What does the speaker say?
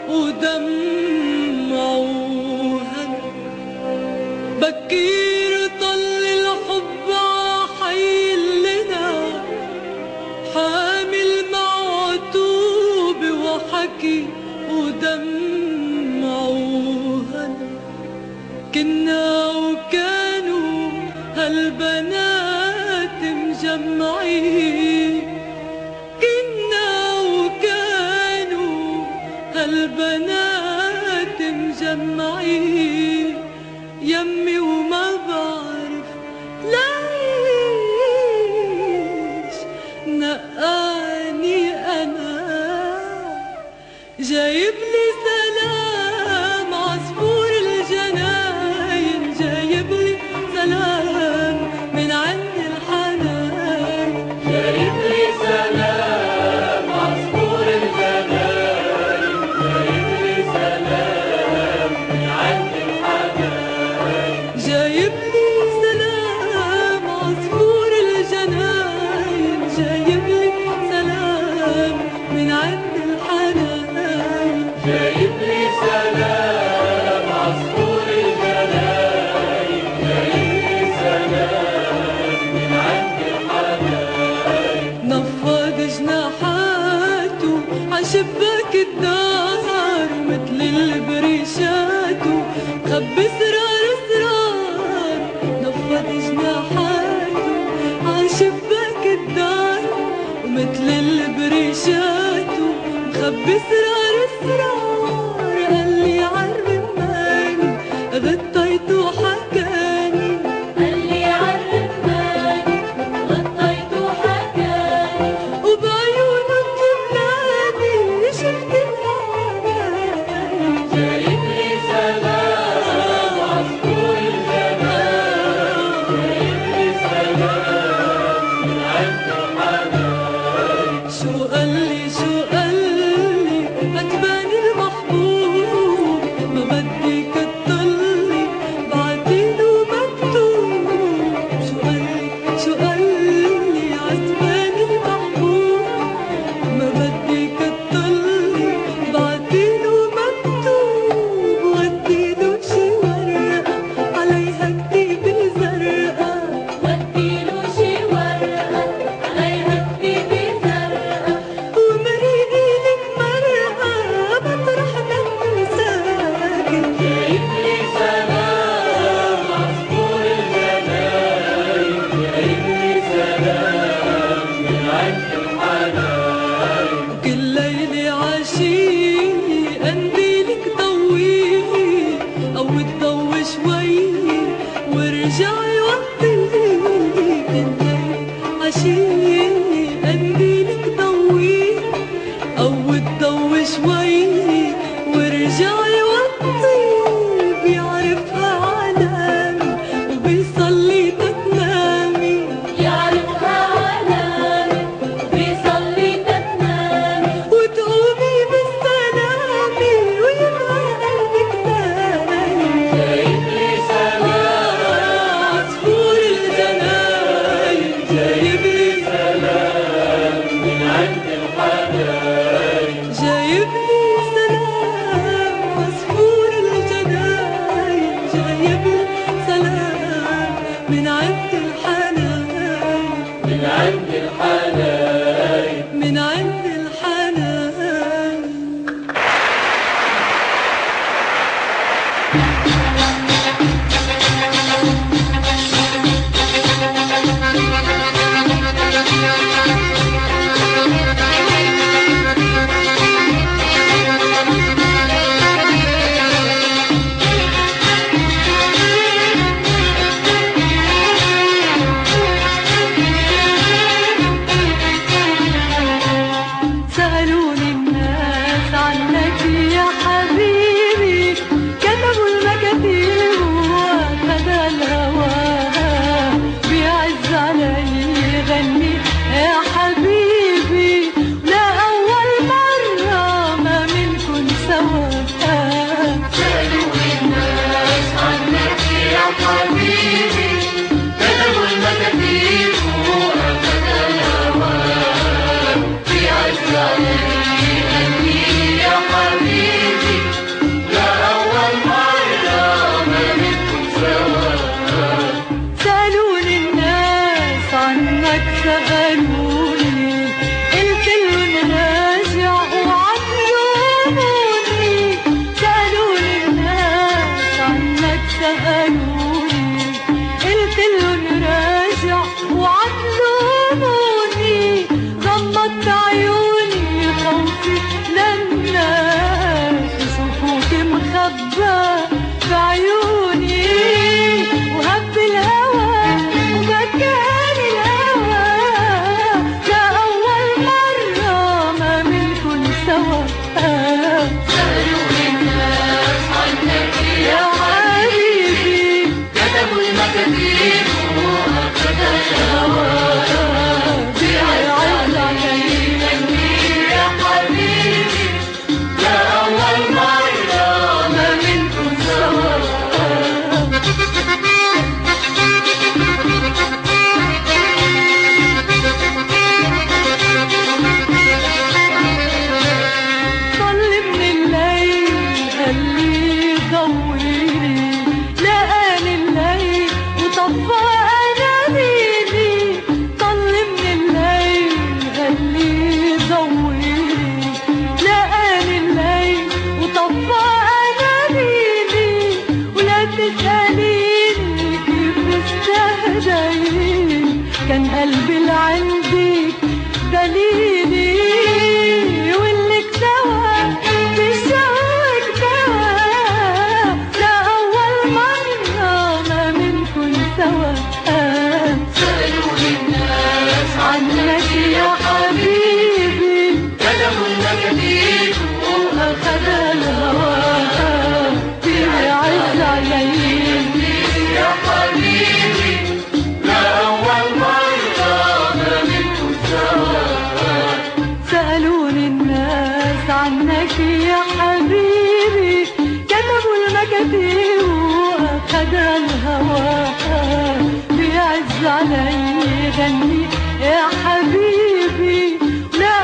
ودمعه هل بكير طل الحب عحيلنا حامل معتوب وحكي ودمعه هل كنا وكانوا هالبنات مجمعين كنا وكانوا هالبنات مجمعين يمي وما بعرف ليش نقاني أنا جايب لي سلام عصفور الجناين جايب لي سلام من عند الحنان جايب لي سلام عصفور الجناين جايب لي سلام من عند الحنان جايب لي سلام عصفور الجناين جايب لي سلام من عند الحنان جايب لي سلام عصفور الجناين جايب لي سلام من عند الحنان نفض جناحاته عشباك الدار مثل البريشات خبي اسرار اسرار نفض جناحاته عشباك الدار ومثل البريشات مخبي اسرار اسرار قال لي عالرماني غطيته وحكاني قال لي عالرماني غطيته وحكاني وبعيونه الدبلاني شفت الأعمال جايب لي سلام عصفور الجناين جايب لي سلام من عند الحنان شو قال لي عجباني المحبوب ما بدي كتطلي بعتيله مكتوب شو قال لي عجباني المحبوب ما بدي كتطلي بعتيله مكتوب وديله شي ورقة عليها كتيبة زرقاء وديله شي ورقة عليها كتيبة زرقاء ومريقي لك مرقة مطرح ما ساكن جايب لي سلام عصفور الجناين جايب لي سلام من عند الحنان كل ليلة عشية قنديلك ضويه أو تضوي شوي وارجعي وطلي كل ليلة عشية قنديلك ضويه أو تضوي شوي وارجعي وطي بيعرفها علامي وبيصلي تتنامي يعرفها علامي وبيصلي تتنامي وتقومي بالسلامة ويبقى قلبك نايم جايب لي سلام عصفور الجناين جايب لي سلام من عند الحنان جايب لي سلام عصفور الجناين جايب لي سلام من عند الحنان من عند الحنان من عند الحنان سألوني قلت لهم راجع وعلموني. سألوني الناس عنك سألوني قلت لهم راجع وعلموني. غمضت عيوني خوفي للناس يشوفوك مخبى بعيوني. وهب الهوى وبكاني الهوى لأول مرة ما منكن سوا. سألوني الناس عنك يا حبيبي كتبوا المكاتيب وأخذ الهوى. بيعز عليا يا حبيبي لأول مرة ما منكن سوا. طل من الليل قال لي ضويني. لقاني الليل وطفى أناديلي. طل من الليل قال لي ضويني. لقاني الليل وطفى أناديلي. ولا تسأليني كيف استهديني كان قلبي اللي عندك دليلي. واللي اكتوى بالشوق اكتوى لأول مرة ما منكن سوا. سألوني الناس عنك يا حبيبي كتبوا المكاتيب وأخذ الهوى بيعز عليا. يا حبيبي لأول مرة ما منكم سوا. سألوني الناس عنك يا حبيبي كتبوا المكاتيب وأخذ الهوى بيعز علي غني يا حبيبي لا